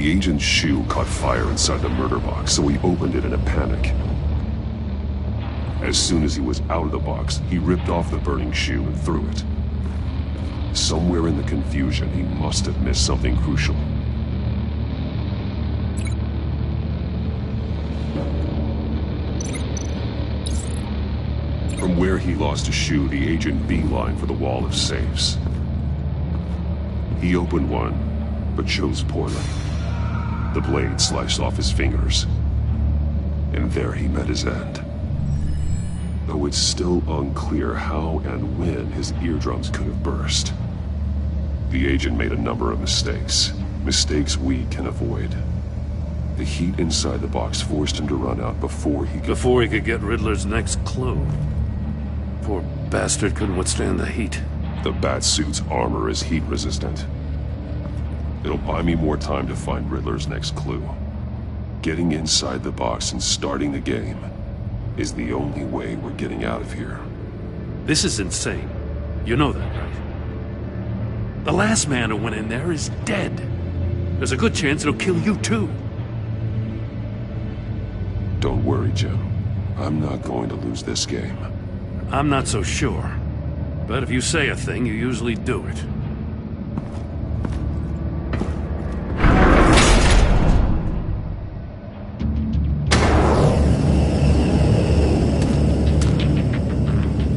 The agent's shoe caught fire inside the murder box, so he opened it in a panic. As soon as he was out of the box, he ripped off the burning shoe and threw it. Somewhere in the confusion, he must have missed something crucial. From where he lost a shoe, the agent beelined for the wall of safes. He opened one, but chose poorly. The blade sliced off his fingers, and there he met his end. Though it's still unclear how and when his eardrums could have burst. The agent made a number of mistakes. Mistakes we can avoid. The heat inside the box forced him to run out before he could get Riddler's next clue. Poor bastard couldn't withstand the heat. The Batsuit's armor is heat-resistant. It'll buy me more time to find Riddler's next clue. Getting inside the box and starting the game is the only way we're getting out of here. This is insane. You know that, right? The last man who went in there is dead. There's a good chance it'll kill you too. Don't worry, Jim. I'm not going to lose this game. I'm not so sure. But if you say a thing, you usually do it.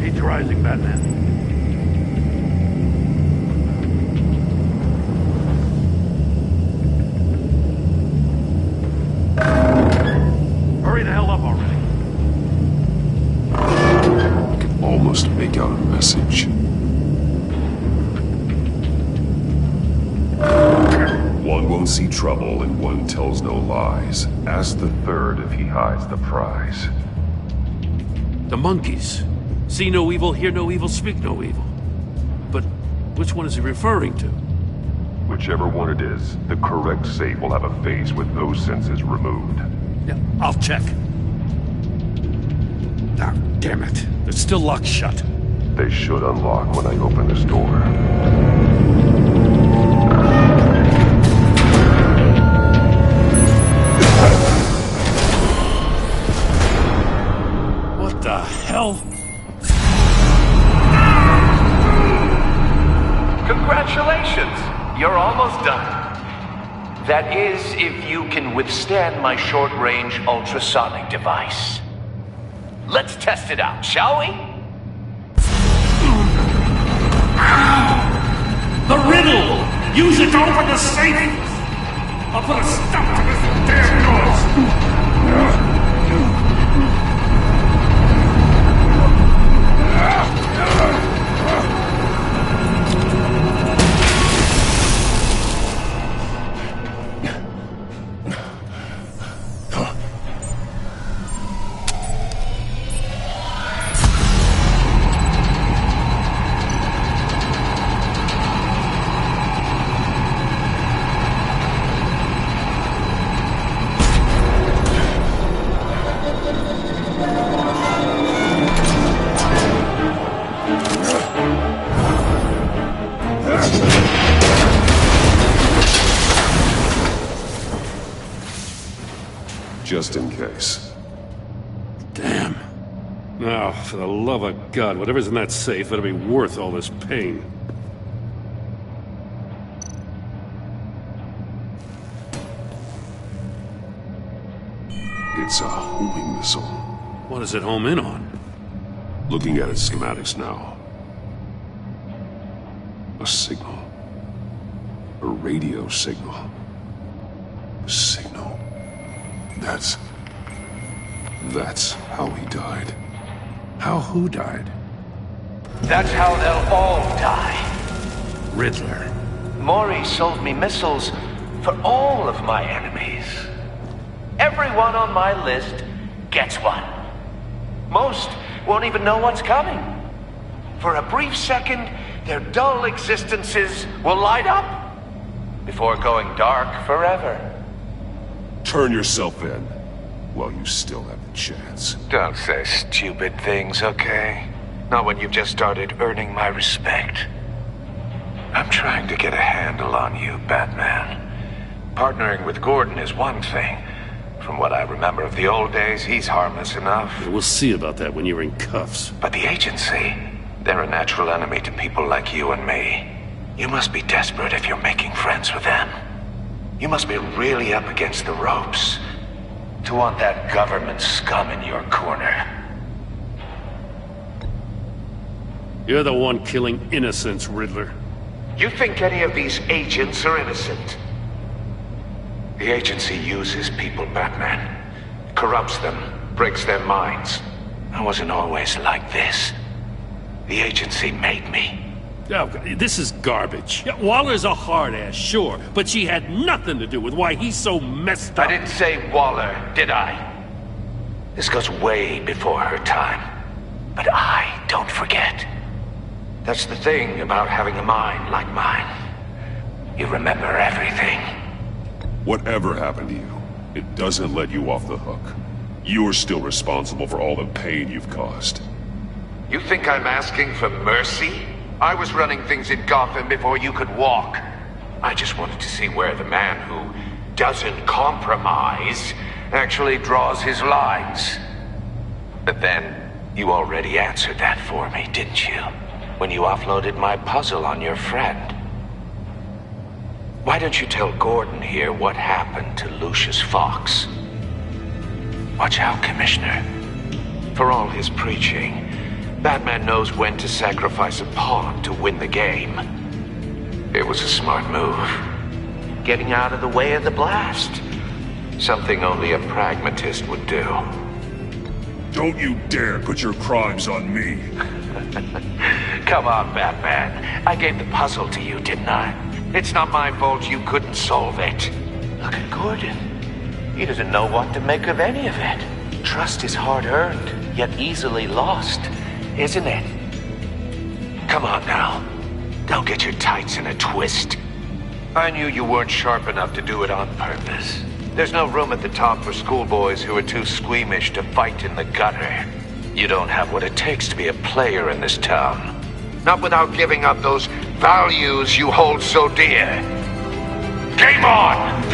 Heat's rising, Batman. Hurry the hell up already. Almost make out a message. One won't see trouble and one tells no lies. Ask the third if he hides the prize. The monkeys. See no evil, hear no evil, speak no evil. But which one is he referring to? Whichever one it is, the correct safe will have a face with those senses removed. Yeah, I'll check. Ah, damn it. They're still locked shut. They should unlock when I open this door. What the hell? Congratulations! You're almost done. That is, if you can withstand my short-range ultrasonic device. Let's test it out, shall we? The riddle! Use it to open the safe! I'll put a stop to this damn noise! Just in case. Damn. Now, for the love of God, whatever's in that safe better be worth all this pain. It's a homing missile. What does it home in on? Looking at its schematics now. A signal. A radio signal. A signal. That's how he died. How who died? That's how they'll all die. Riddler. Maury sold me missiles for all of my enemies. Everyone on my list gets one. Most won't even know what's coming. For a brief second, their dull existences will light up before going dark forever. Turn yourself in while you still have the chance. Don't say stupid things, okay? Not when you've just started earning my respect. I'm trying to get a handle on you, Batman. Partnering with Gordon is one thing. From what I remember of the old days, he's harmless enough. We'll see about that when you're in cuffs. But the agency, they're a natural enemy to people like you and me. You must be desperate if you're making friends with them. You must be really up against the ropes to want that government scum in your corner. You're the one killing innocents, Riddler. You think any of these agents are innocent? The agency uses people, Batman. Corrupts them, breaks their minds. I wasn't always like this. The agency made me. Oh, this is garbage. Yeah, Waller's a hard-ass, sure, but she had nothing to do with why he's so messed up. I didn't say Waller, did I? This goes way before her time. But I don't forget. That's the thing about having a mind like mine. You remember everything. Whatever happened to you, it doesn't let you off the hook. You're still responsible for all the pain you've caused. You think I'm asking for mercy? I was running things in Gotham before you could walk. I just wanted to see where the man who doesn't compromise actually draws his lines. But then, you already answered that for me, didn't you? When you offloaded my puzzle on your friend. Why don't you tell Gordon here what happened to Lucius Fox? Watch out, Commissioner. For all his preaching, Batman knows when to sacrifice a pawn to win the game. It was a smart move. Getting out of the way of the blast. Something only a pragmatist would do. Don't you dare put your crimes on me. Come on, Batman. I gave the puzzle to you, didn't I? It's not my fault you couldn't solve it. Look at Gordon. He doesn't know what to make of any of it. Trust is hard-earned, yet easily lost, isn't it? Come on now. Don't get your tights in a twist. I knew you weren't sharp enough to do it on purpose. There's no room at the top for schoolboys who are too squeamish to fight in the gutter. You don't have what it takes to be a player in this town. Not without giving up those values you hold so dear. Game on!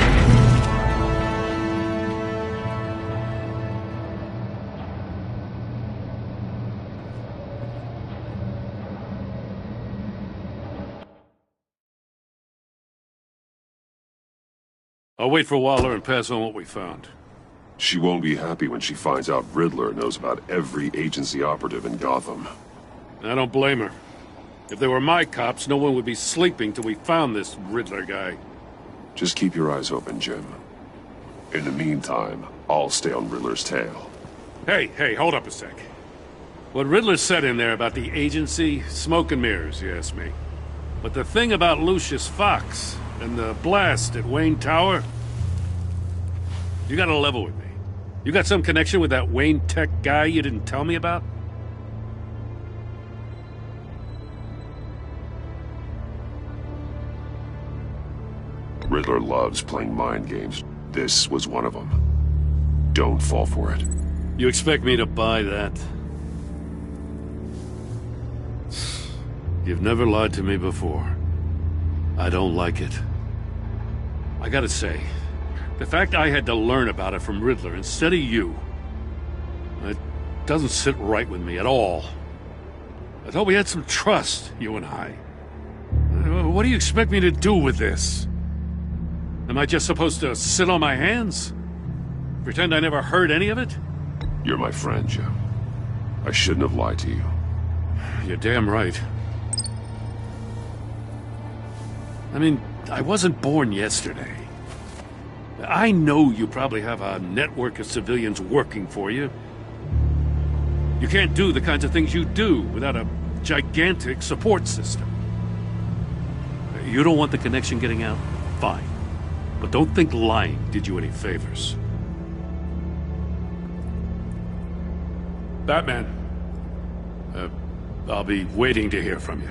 I'll wait for Waller and pass on what we found. She won't be happy when she finds out Riddler knows about every agency operative in Gotham. I don't blame her. If they were my cops, no one would be sleeping till we found this Riddler guy. Just keep your eyes open, Jim. In the meantime, I'll stay on Riddler's tail. Hey, hold up a sec. What Riddler said in there about the agency, smoke and mirrors, you ask me. But the thing about Lucius Fox and the blast at Wayne Tower, you gotta level with me. You got some connection with that Wayne Tech guy you didn't tell me about? Riddler loves playing mind games. This was one of them. Don't fall for it. You expect me to buy that? You've never lied to me before. I don't like it. I gotta say, the fact I had to learn about it from Riddler instead of you, it doesn't sit right with me at all. I thought we had some trust, you and I. What do you expect me to do with this? Am I just supposed to sit on my hands? Pretend I never heard any of it? You're my friend, Jim. I shouldn't have lied to you. You're damn right. I mean, I wasn't born yesterday. I know you probably have a network of civilians working for you. You can't do the kinds of things you do without a gigantic support system. You don't want the connection getting out? Fine. But don't think lying did you any favors. Batman. I'll be waiting to hear from you.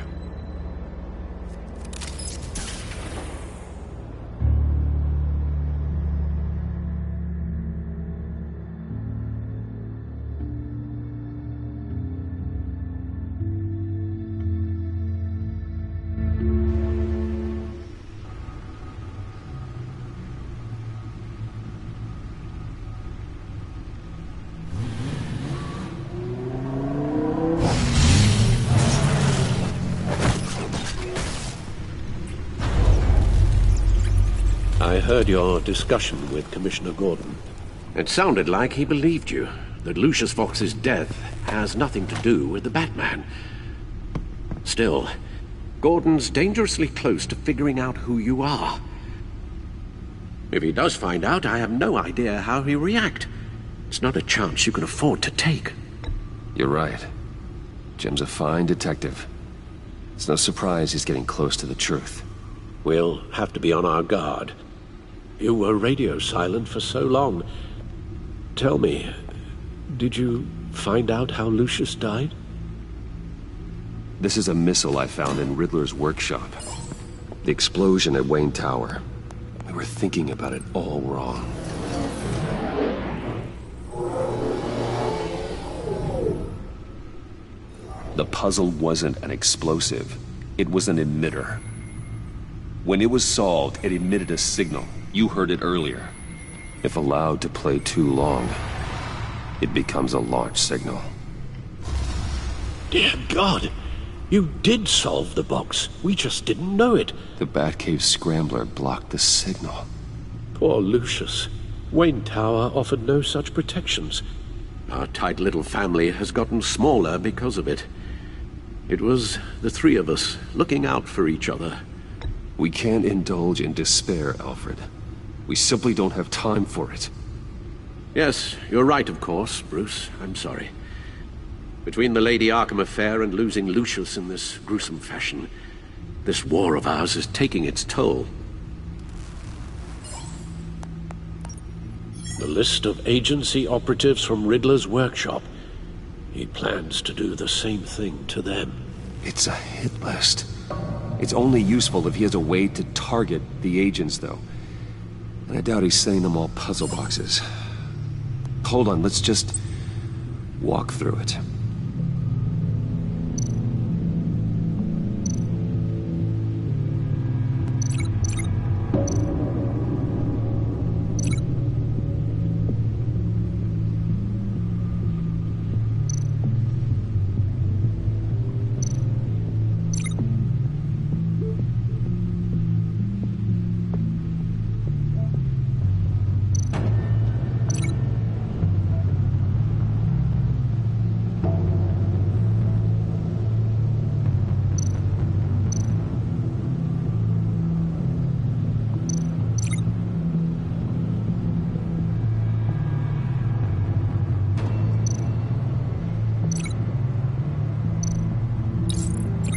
I heard your discussion with Commissioner Gordon. It sounded like he believed you, that Lucius Fox's death has nothing to do with the Batman. Still, Gordon's dangerously close to figuring out who you are. If he does find out, I have no idea how he'll react. It's not a chance you can afford to take. You're right. Jim's a fine detective. It's no surprise he's getting close to the truth. We'll have to be on our guard. You were radio silent for so long. Tell me, did you find out how Lucius died? This is a missile I found in Riddler's workshop. The explosion at Wayne Tower. We were thinking about it all wrong. The puzzle wasn't an explosive. It was an emitter. When it was solved, it emitted a signal. You heard it earlier. If allowed to play too long, it becomes a launch signal. Dear God! You did solve the box. We just didn't know it. The Batcave scrambler blocked the signal. Poor Lucius. Wayne Tower offered no such protections. Our tight little family has gotten smaller because of it. It was the three of us looking out for each other. We can't indulge in despair, Alfred. We simply don't have time for it. Yes, you're right, of course, Bruce. I'm sorry. Between the Lady Arkham affair and losing Lucius in this gruesome fashion, this war of ours is taking its toll. The list of agency operatives from Riddler's workshop. He plans to do the same thing to them. It's a hit list. It's only useful if he has a way to target the agents, though. And I doubt he's sending them all puzzle boxes. Hold on, let's just walk through it.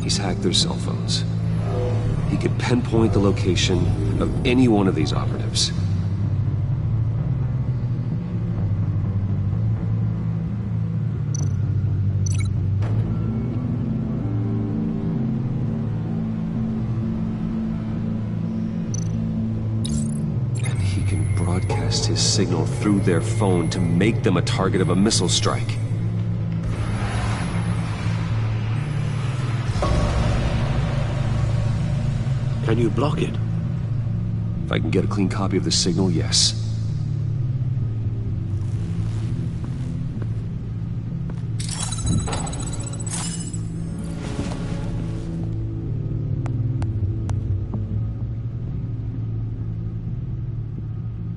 He's hacked their cell phones. He could pinpoint the location of any one of these operatives. And he can broadcast his signal through their phone to make them a target of a missile strike. Can you block it? If I can get a clean copy of the signal, yes.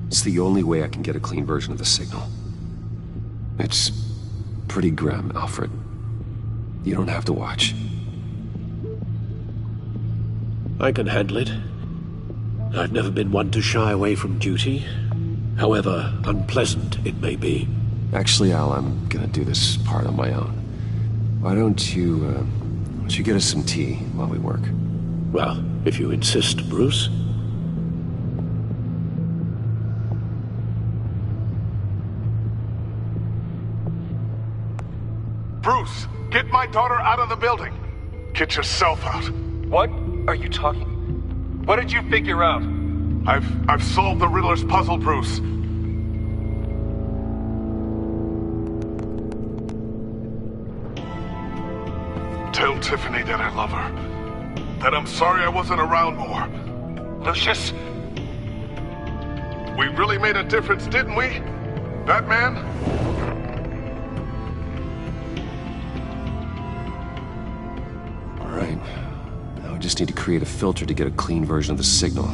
It's the only way I can get a clean version of the signal. It's pretty grim, Alfred. You don't have to watch. I can handle it. I've never been one to shy away from duty, however unpleasant it may be. Actually, Al, I'm gonna do this part on my own. Why don't you get us some tea while we work? Well, if you insist, Bruce. Bruce, get my daughter out of the building. Get yourself out. What are you talking? What did you figure out? I've solved the Riddler's puzzle, Bruce. Tell Tiffany that I love her. That I'm sorry I wasn't around more. Lucius? We really made a difference, didn't we? Batman? All right. Now I just need to create a filter to get a clean version of the signal.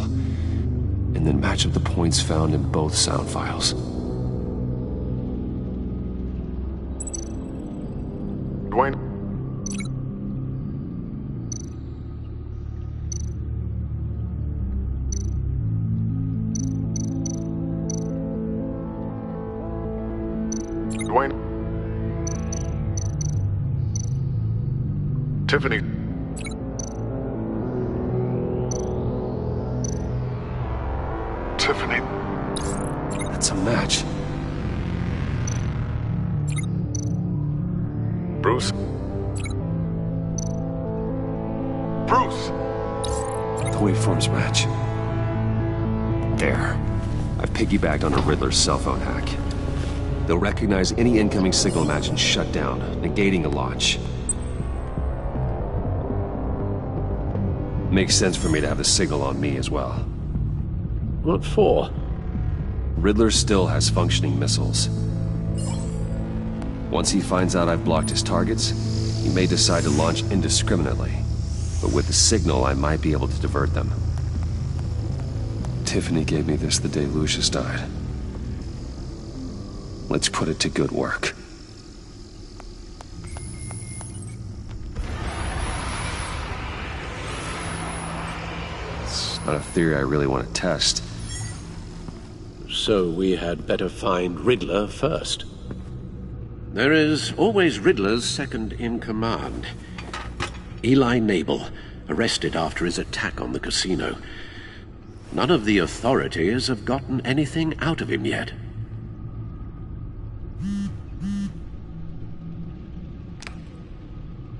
And and then match up the points found in both sound files. Dwayne. Dwayne. Tiffany. Tiffany. That's a match. Bruce. Bruce! The waveforms match. There. I've piggybacked on a Riddler's cell phone hack. They'll recognize any incoming signal match and shut down, negating a launch. Makes sense for me to have the signal on me as well. What for? Riddler still has functioning missiles. Once he finds out I've blocked his targets, he may decide to launch indiscriminately. But with the signal, I might be able to divert them. Tiffany gave me this the day Lucius died. Let's put it to good work. It's not a theory I really want to test. So we had better find Riddler first. There is always Riddler's second in command. Eli Nabel, arrested after his attack on the casino. None of the authorities have gotten anything out of him yet.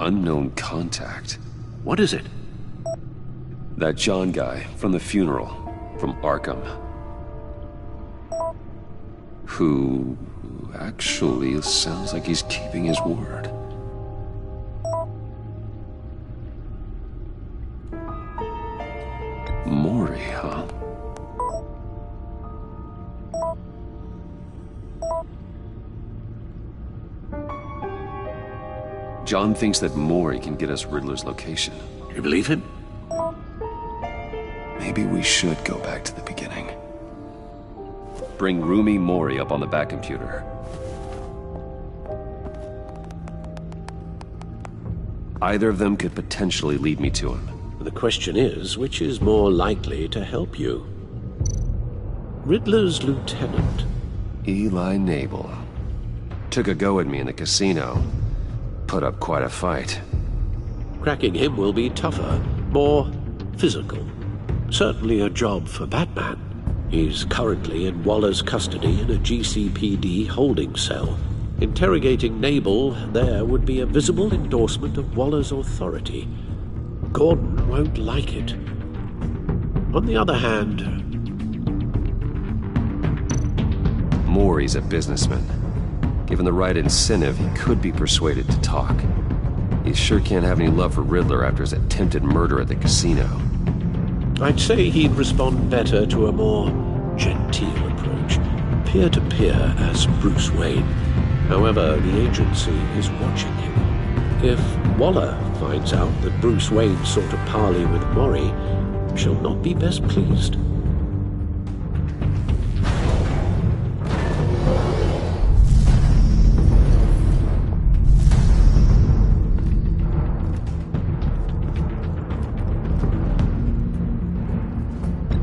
Unknown contact. What is it? That John guy from the funeral, from Arkham. Who actually sounds like he's keeping his word. Mori, huh? John thinks that Mori can get us Riddler's location. You believe him? Maybe we should go back to the beginning. Bring Rumi Mori up on the back computer. Either of them could potentially lead me to him. The question is, which is more likely to help you? Riddler's lieutenant. Eli Nabel. Took a go at me in the casino. Put up quite a fight. Cracking him will be tougher, more physical. Certainly a job for Batman. He's currently in Waller's custody in a GCPD holding cell. Interrogating Nabel there would be a visible endorsement of Waller's authority. Gordon won't like it. On the other hand... Mori's a businessman. Given the right incentive, he could be persuaded to talk. He sure can't have any love for Riddler after his attempted murder at the casino. I'd say he'd respond better to a more genteel approach. Peer-to-peer as Bruce Wayne. However, the agency is watching him. If Waller finds out that Bruce Wayne sought a parley with Mori, she'll not be best pleased.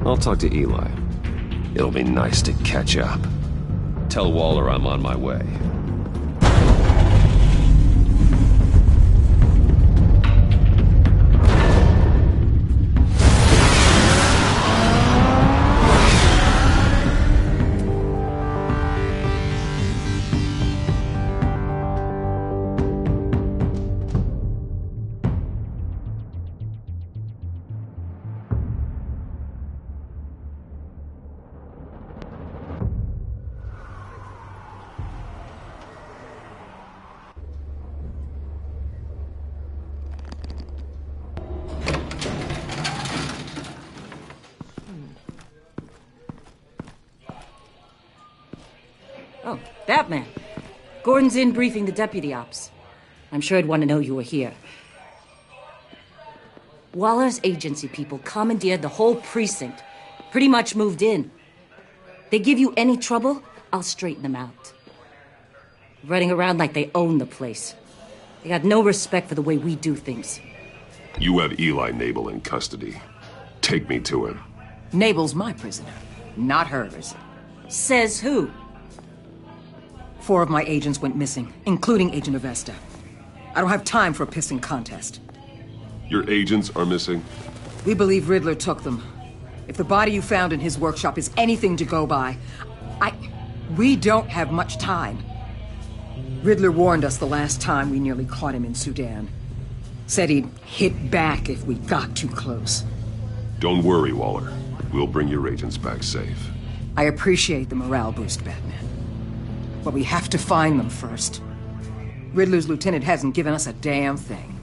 I'll talk to Eli. It'll be nice to catch up. Tell Waller I'm on my way. Oh, Batman. Gordon's in briefing the deputy ops. I'm sure I'd want to know you were here. Waller's agency people commandeered the whole precinct. Pretty much moved in. They give you any trouble, I'll straighten them out. Running around like they own the place. They got no respect for the way we do things. You have Eli Nabel in custody. Take me to him. Nabel's my prisoner, not hers. Says who? 4 of my agents went missing, including Agent Avesta. I don't have time for a pissing contest. Your agents are missing? We believe Riddler took them. If the body you found in his workshop is anything to go by, we don't have much time. Riddler warned us the last time we nearly caught him in Sudan. Said he'd hit back if we got too close. Don't worry, Waller. We'll bring your agents back safe. I appreciate the morale boost, Batman. But we have to find them first. Riddler's lieutenant hasn't given us a damn thing.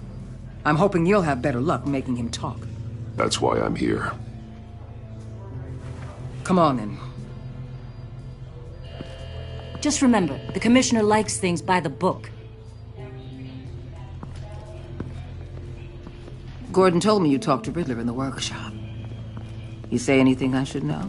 I'm hoping you'll have better luck making him talk. That's why I'm here. Come on, then. Just remember, the Commissioner likes things by the book. Gordon told me you talked to Riddler in the workshop. You say anything I should know?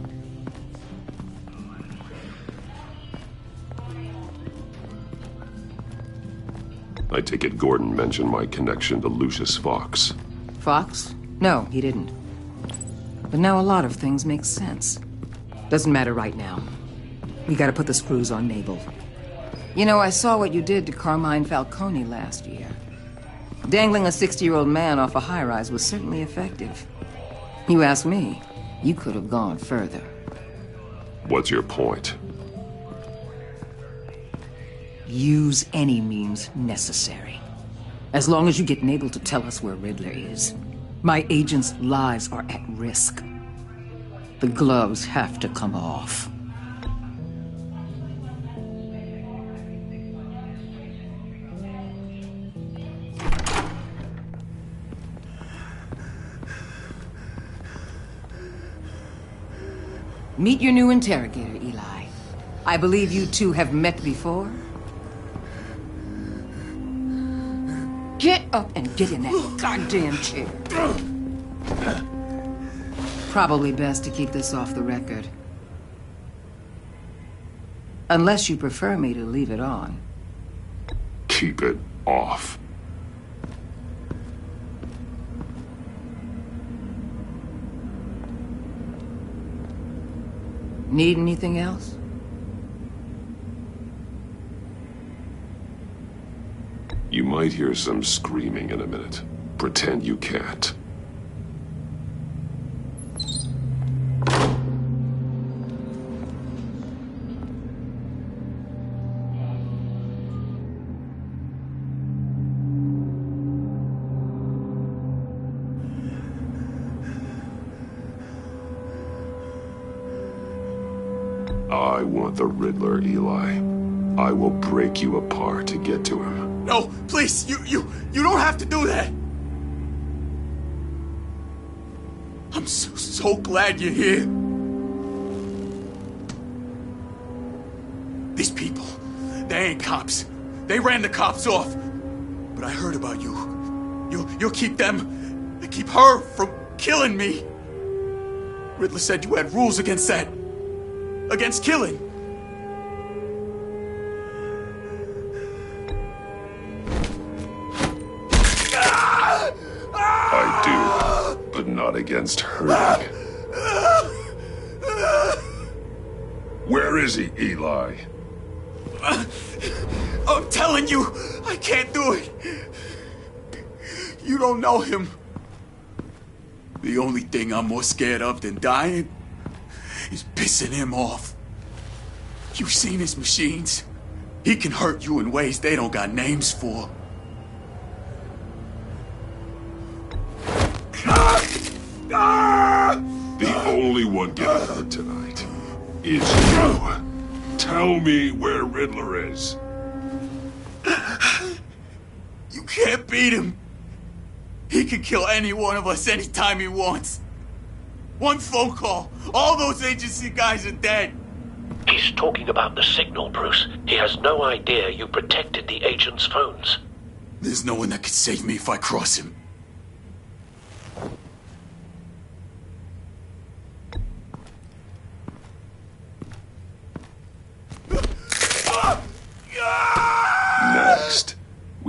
I take it Gordon mentioned my connection to Lucius Fox. Fox? No, he didn't. But now a lot of things make sense. Doesn't matter right now. We gotta put the screws on Nabel. You know, I saw what you did to Carmine Falcone last year. Dangling a 60-year-old man off a high-rise was certainly effective. You ask me, you could have gone further. What's your point? Use any means necessary. As long as you get Nabel to tell us where Riddler is. My agents' lives are at risk. The gloves have to come off. Meet your new interrogator, Eli. I believe you two have met before? Get up and get in that goddamn chair. Probably best to keep this off the record. Unless you prefer me to leave it on. Keep it off. Need anything else? You might hear some screaming in a minute. Pretend you can't. I want the Riddler, Eli. I will break you apart to get to him. No, please, you don't have to do that. I'm so glad you're here. These people, they ain't cops. They ran the cops off. But I heard about you. You'll keep them, keep her from killing me. Riddler said you had rules against that. Against killing. I do, but not against hurting. Where is he, Eli? I'm telling you, I can't do it. You don't know him. The only thing I'm more scared of than dying is pissing him off. You've seen his machines. He can hurt you in ways they don't got names for. The only one getting hurt tonight is you. Tell me where Riddler is. You can't beat him. He can kill any one of us anytime he wants. One phone call, all those agency guys are dead. He's talking about the signal, Bruce. He has no idea you protected the agent's phones. There's no one that can save me if I cross him.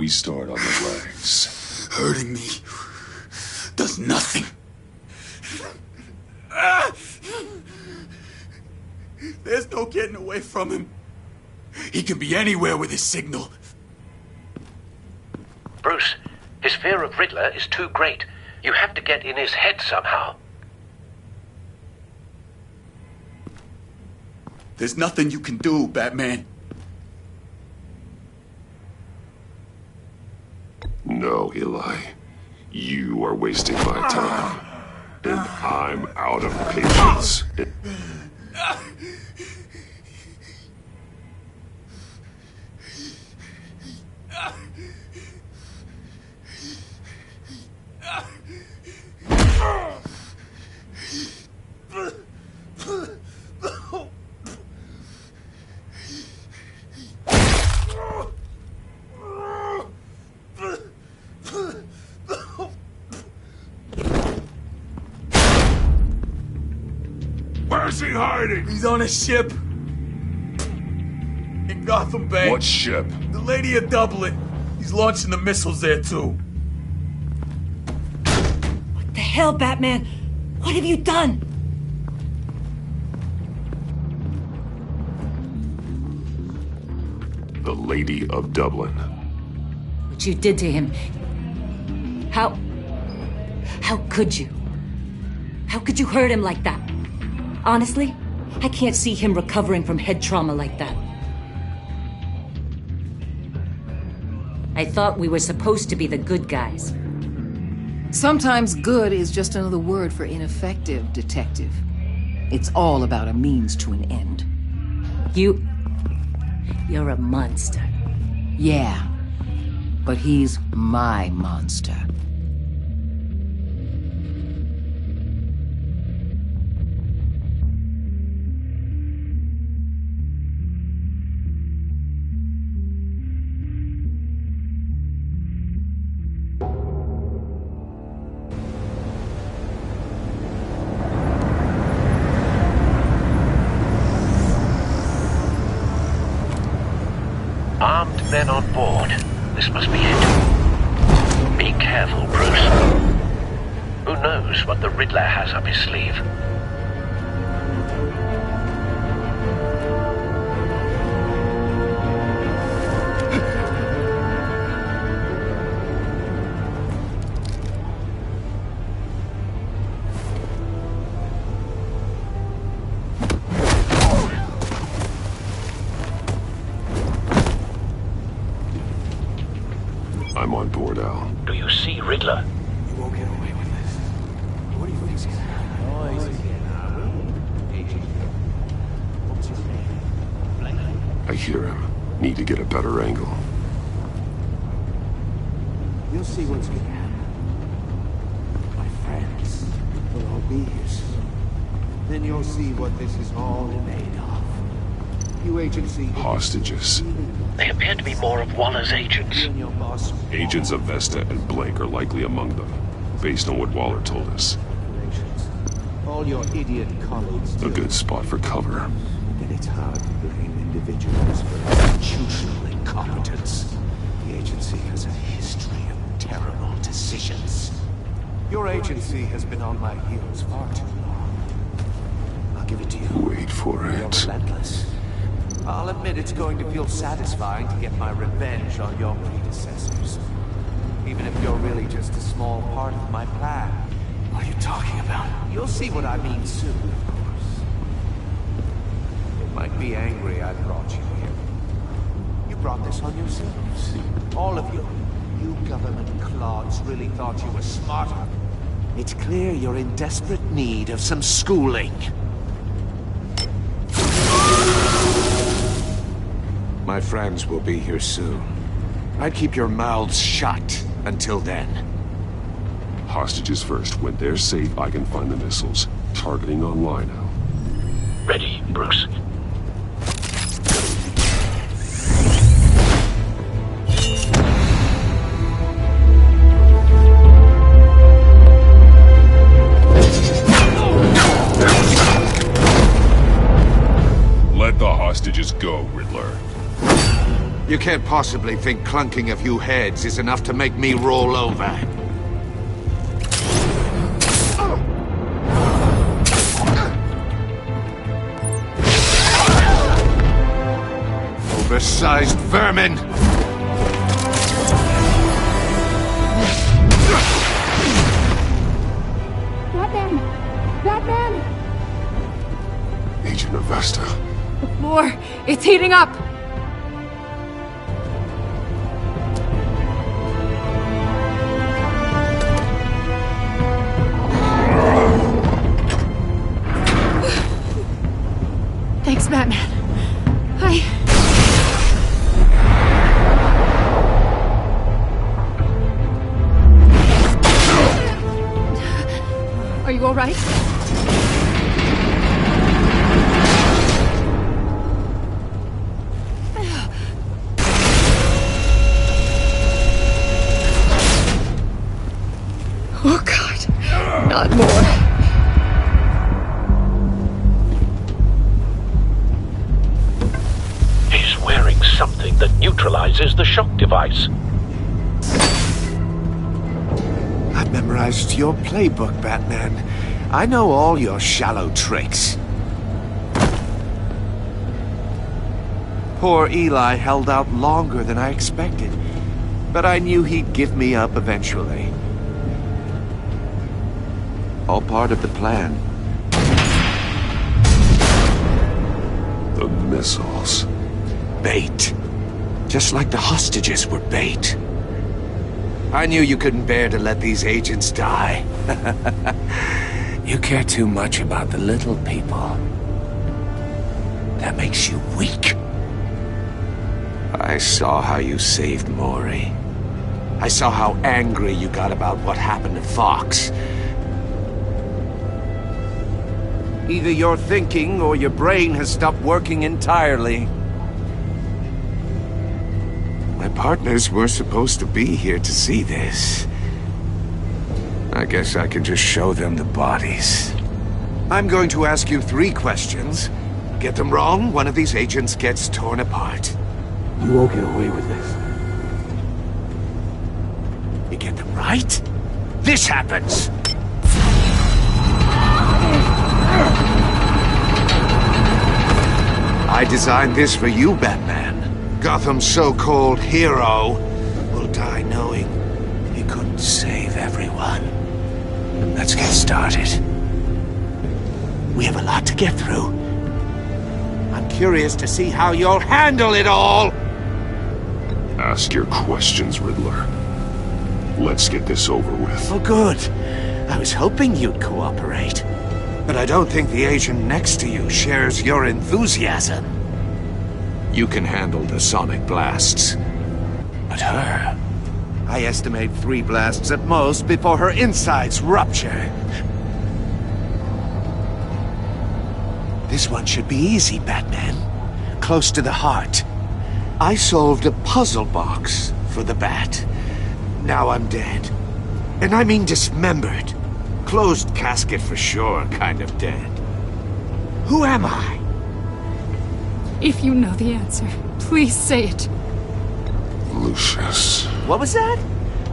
We start on the legs. Hurting me does nothing. There's no getting away from him. He can be anywhere with his signal. Bruce, his fear of Riddler is too great. You have to get in his head somehow. There's nothing you can do, Batman. No, Eli. You are wasting my time. And I'm out of patience. Where's he hiding? He's on a ship. In Gotham Bay. What ship? The Lady of Dublin. He's launching the missiles there, too. What the hell, Batman? What have you done? The Lady of Dublin. What you did to him. How could you? How could you hurt him like that? Honestly, I can't see him recovering from head trauma like that. I thought we were supposed to be the good guys. Sometimes good is just another word for ineffective, Detective. It's all about a means to an end. You're a monster. Yeah, but he's my monster. Armed men on board. This must be it. Be careful, Bruce. Who knows what the Riddler has up his sleeve? I'm on board, Al. Do you see Riddler? You won't get away with this. What do you think's gonna happen? What's your name? I hear him. Need to get a better angle. You'll see what's gonna happen. My friends will all be here soon. Then you'll see what this is all made of. You agency... Hostages. They appear to be more of Waller's agents. You and your boss... Agents of Vesta and Blake are likely among them, based on what Waller told us. All your idiot colleagues do. A good spot for cover. Then it's hard to blame individuals for institutional incompetence. The agency has a history of terrible decisions. Your agency has been on my heels far too long. I'll give it to you. Wait for You're it. relentless. I'll admit it's going to feel satisfying to get my revenge on your predecessors. Even if you're really just a small part of my plan. What are you talking about? You'll see what I mean soon, of course. It might be angry I brought you here. You brought this on yourselves. All of you. You government clods really thought you were smarter. It's clear you're in desperate need of some schooling. My friends will be here soon. I'd keep your mouths shut until then. Hostages first. When they're safe, I can find the missiles. Targeting on Lino. Ready, Bruce. Let the hostages go, Riddler. You can't possibly think clunking a few heads is enough to make me roll over. Oversized vermin! Batman! Batman! Agent Avesta. The floor, it's heating up! Thanks, Batman. Are you all right? Oh, God. Not more. He's wearing something that neutralizes the shock device. I've memorized your playbook, Batman. I know all your shallow tricks. Poor Eli held out longer than I expected, but I knew he'd give me up eventually. All part of the plan. The missiles. Bait. Just like the hostages were bait. I knew you couldn't bear to let these agents die. You care too much about the little people. That makes you weak. I saw how you saved Maury. I saw how angry you got about what happened to Fox. Either you're thinking or your brain has stopped working entirely. My partners were supposed to be here to see this. I guess I can just show them the bodies. I'm going to ask you 3 questions. Get them wrong, one of these agents gets torn apart. You won't get away with this. You get them right, this happens! I designed this for you, Batman. Gotham's so-called hero will die knowing he couldn't save everyone. Let's get started. We have a lot to get through. I'm curious to see how you'll handle it all! Ask your questions, Riddler. Let's get this over with. Oh, good. I was hoping you'd cooperate. But I don't think the agent next to you shares your enthusiasm. You can handle the sonic blasts. But her... I estimate 3 blasts at most before her insides rupture. This one should be easy, Batman. Close to the heart. I solved a puzzle box for the Bat. Now I'm dead. And I mean dismembered. Closed casket for sure, kind of dead. Who am I? If you know the answer, please say it. Lucius. What was that?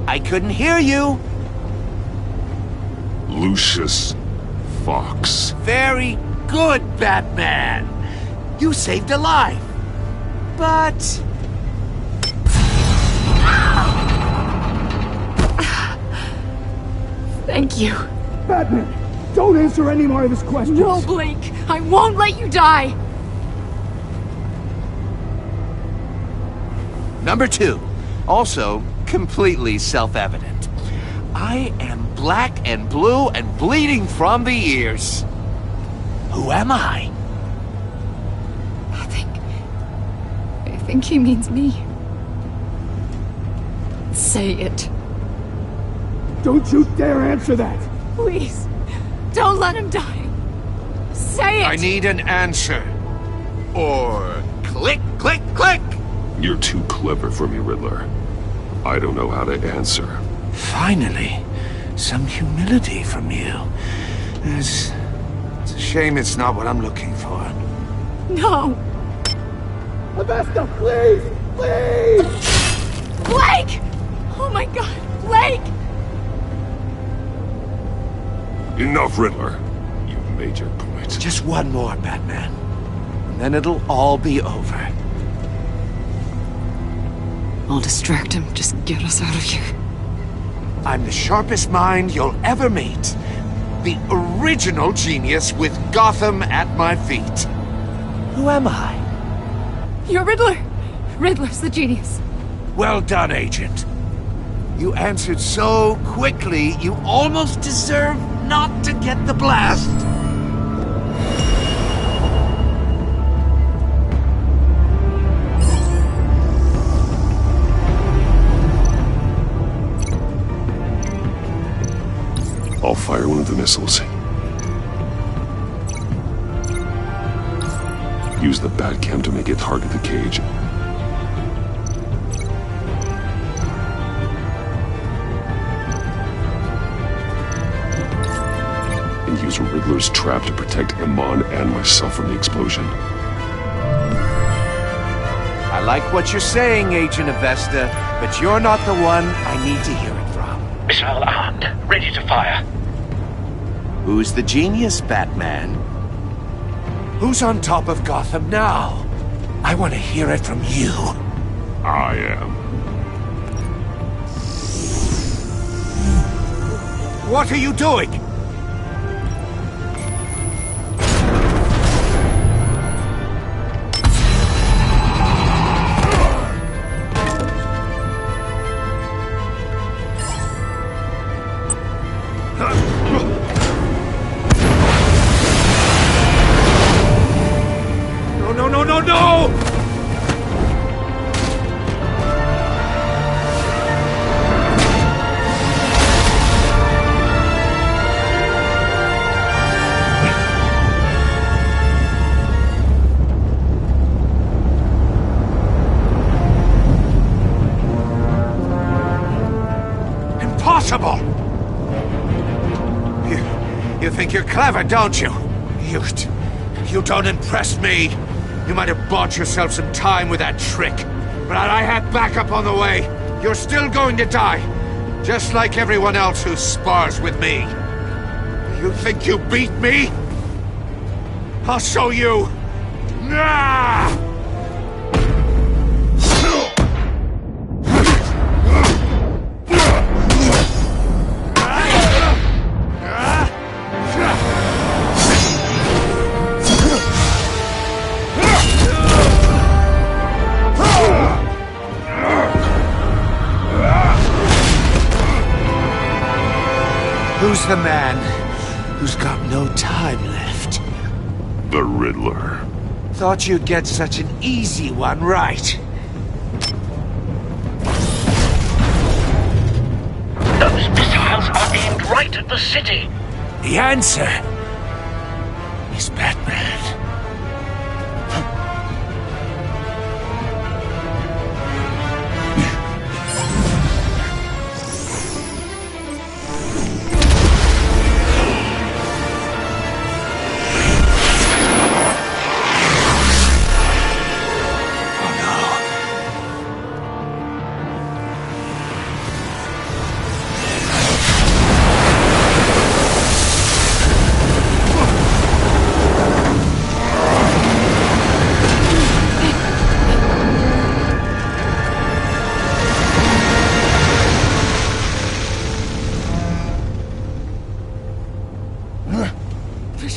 I couldn't hear you. Lucius Fox. Very good, Batman. You saved a life. But... Thank you. Batman, don't answer any more of his questions. No, Blake. I won't let you die. Number 2. Also, completely self-evident. I am black and blue and bleeding from the ears. Who am I? I think he means me. Say it. Don't you dare answer that! Please, don't let him die. Say it! I need an answer. Or click, click, click! You're too clever for me, Riddler. I don't know how to answer. Finally, some humility from you. It's a shame it's not what I'm looking for. No! Avesta, please! Blake! Oh my god, Blake! Enough, Riddler. You've made your point. Just one more, Batman. And then it'll all be over. I'll distract him. Just get us out of here. I'm the sharpest mind you'll ever meet. The original genius with Gotham at my feet. Who am I? You're Riddler. Riddler's the genius. Well done, Agent. You answered so quickly, you almost deserve not to get the blast. I'll fire one of the missiles. Use the Batcam to make it target the cage. And use Riddler's trap to protect Iman and myself from the explosion. I like what you're saying, Agent Avesta, but you're not the one I need to hear it from. Missile armed, ready to fire. Who's the genius, Batman? Who's on top of Gotham now? I want to hear it from you. I am. What are you doing? Impossible! You think you're clever, don't you? You don't impress me. You might have bought yourself some time with that trick, but I have backup on the way. You're still going to die, just like everyone else who spars with me. You think you beat me? I'll show you. Ah! Who's the man who's got no time left? The Riddler. Thought you'd get such an easy one right. Those missiles are aimed right at the city. The answer is Batman.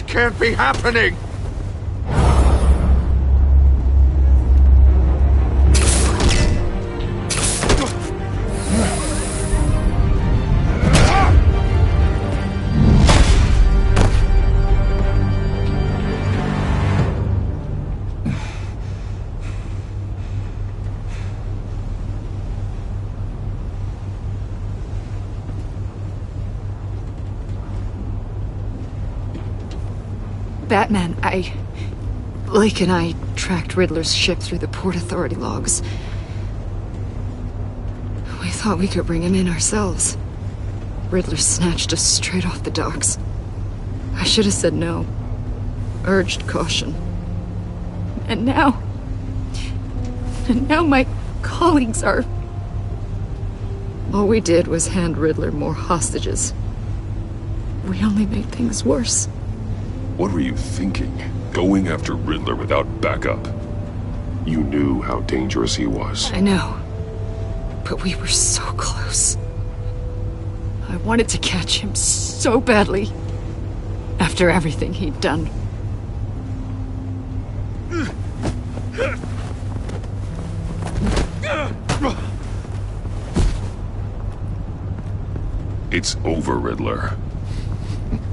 Can't be happening! Batman, Blake and I tracked Riddler's ship through the Port Authority logs. We thought we could bring him in ourselves. Riddler snatched us straight off the docks. I should have said no. Urged caution. And now my callings are... All we did was hand Riddler more hostages. We only made things worse. What were you thinking? Going after Riddler without backup? You knew how dangerous he was. I know. But we were so close. I wanted to catch him so badly. After everything he'd done. It's over, Riddler.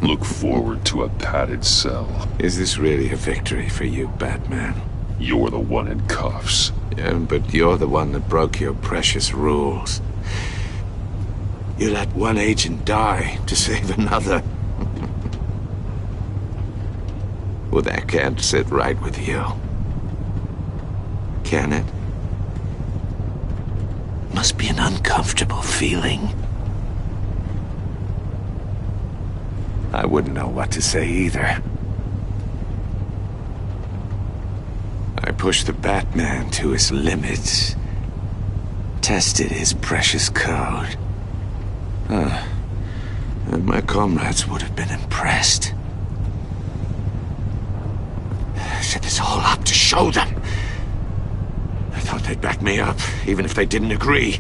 Look forward to a padded cell. Is this really a victory for you, Batman? You're the one in cuffs. Yeah, but you're the one that broke your precious rules. You let one agent die to save another. Well, that can't sit right with you. Can it? Must be an uncomfortable feeling. I wouldn't know what to say either. I pushed the Batman to his limits. Tested his precious code. And my comrades would have been impressed. I set this all up to show them. I thought they'd back me up, even if they didn't agree.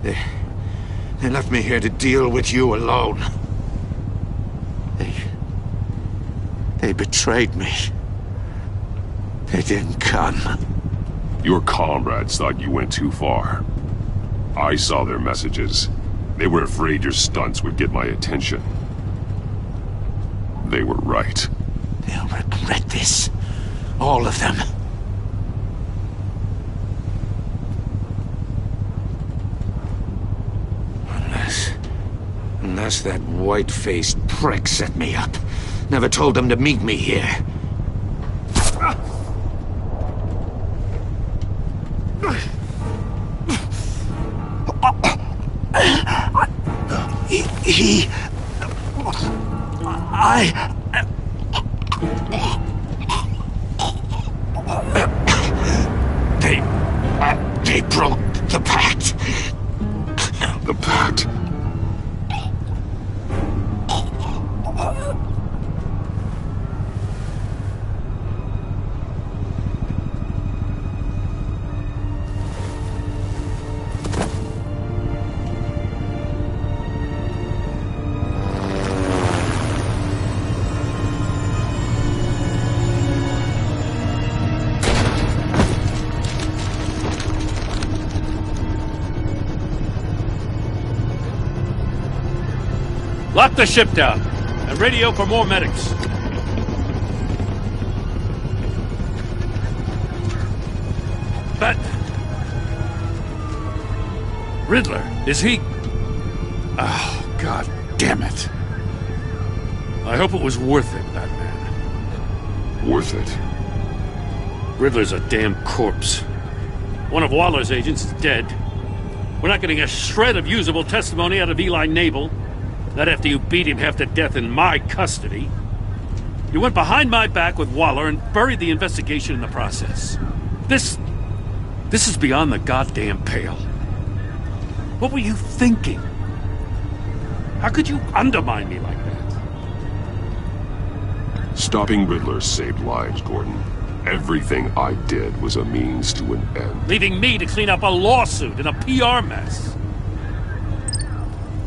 They left me here to deal with you alone. They betrayed me. They didn't come. Your comrades thought you went too far. I saw their messages. They were afraid your stunts would get my attention. They were right. They'll regret this. All of them. Unless that white-faced prick set me up. Never told them to meet me here. They broke the pact. The pact? Lock the ship down, and radio for more medics. But... Riddler, is he... Oh, God damn it. I hope it was worth it, Batman. Worth it? Riddler's a damn corpse. One of Waller's agents is dead. We're not getting a shred of usable testimony out of Eli Nabel. Not after you beat him half to death in my custody. You went behind my back with Waller and buried the investigation in the process. This is beyond the goddamn pale. What were you thinking? How could you undermine me like that? Stopping Riddler saved lives, Gordon. Everything I did was a means to an end. Leaving me to clean up a lawsuit and a PR mess.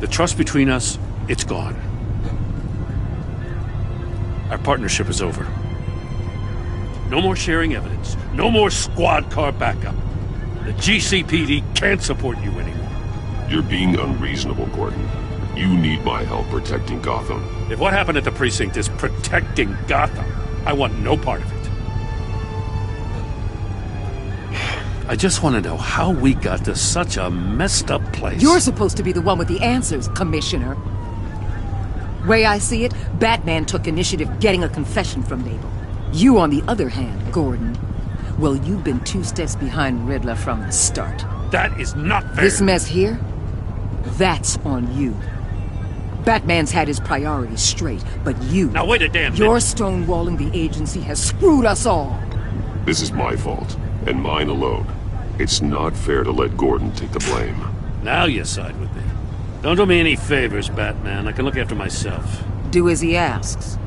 The trust between us, it's gone. Our partnership is over. No more sharing evidence. No more squad car backup. The GCPD can't support you anymore. You're being unreasonable, Gordon. You need my help protecting Gotham. If what happened at the precinct is protecting Gotham, I want no part of it. I just want to know how we got to such a messed up place. You're supposed to be the one with the answers, Commissioner. Way I see it, Batman took initiative getting a confession from Nabel. You, on the other hand, Gordon, well, you've been 2 steps behind Riddler from the start. That is not fair. This mess here, that's on you. Batman's had his priorities straight, but you... Now wait a damn minute. Your stonewalling the agency has screwed us all. This is my fault. And mine alone. It's not fair to let Gordon take the blame. Now you side with me. Don't do me any favors, Batman. I can look after myself. Do as he asks.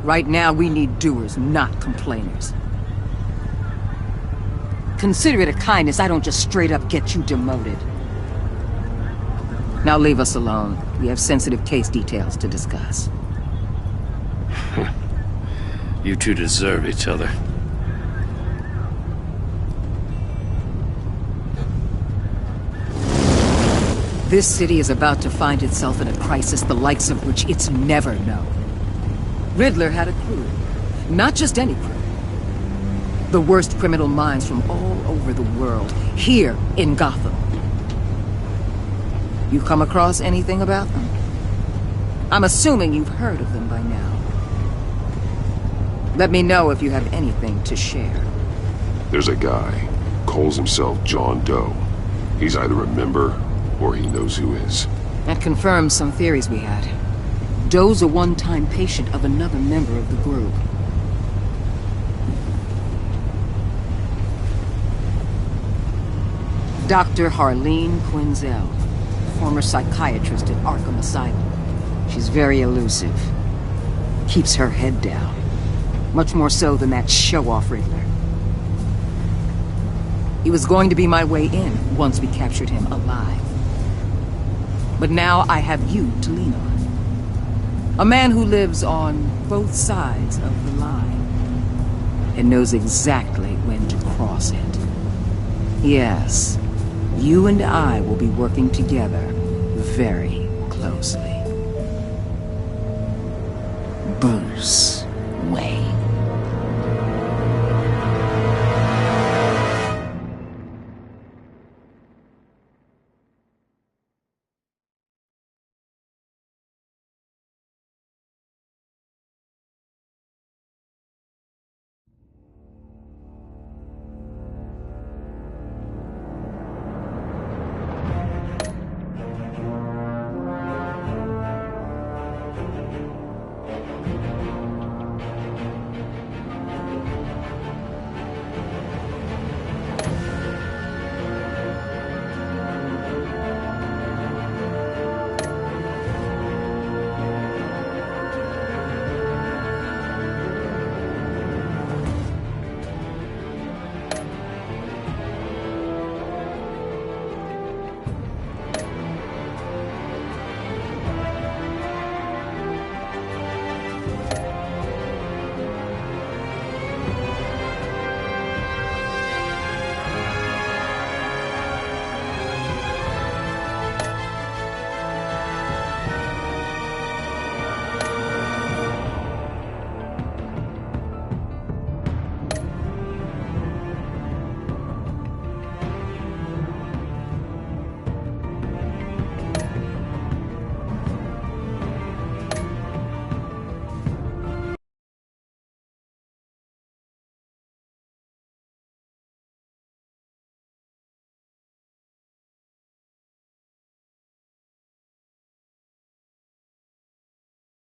Right now, we need doers, not complainers. Consider it a kindness I don't just straight up get you demoted. Now leave us alone. We have sensitive case details to discuss. You two deserve each other. This city is about to find itself in a crisis the likes of which it's never known. Riddler had a crew. Not just any crew. The worst criminal minds from all over the world, here in Gotham. You come across anything about them? I'm assuming you've heard of them by now. Let me know if you have anything to share. There's a guy. Calls himself John Doe. He's either a member or he knows who is. That confirms some theories we had. Doe's a one-time patient of another member of the group. Dr. Harleen Quinzel, former psychiatrist at Arkham Asylum. She's very elusive. Keeps her head down. Much more so than that show-off Riddler. He was going to be my way in once we captured him alive. But now I have you to lean on. A man who lives on both sides of the line and knows exactly when to cross it. Yes, you and I will be working together very closely. Bruce Wayne.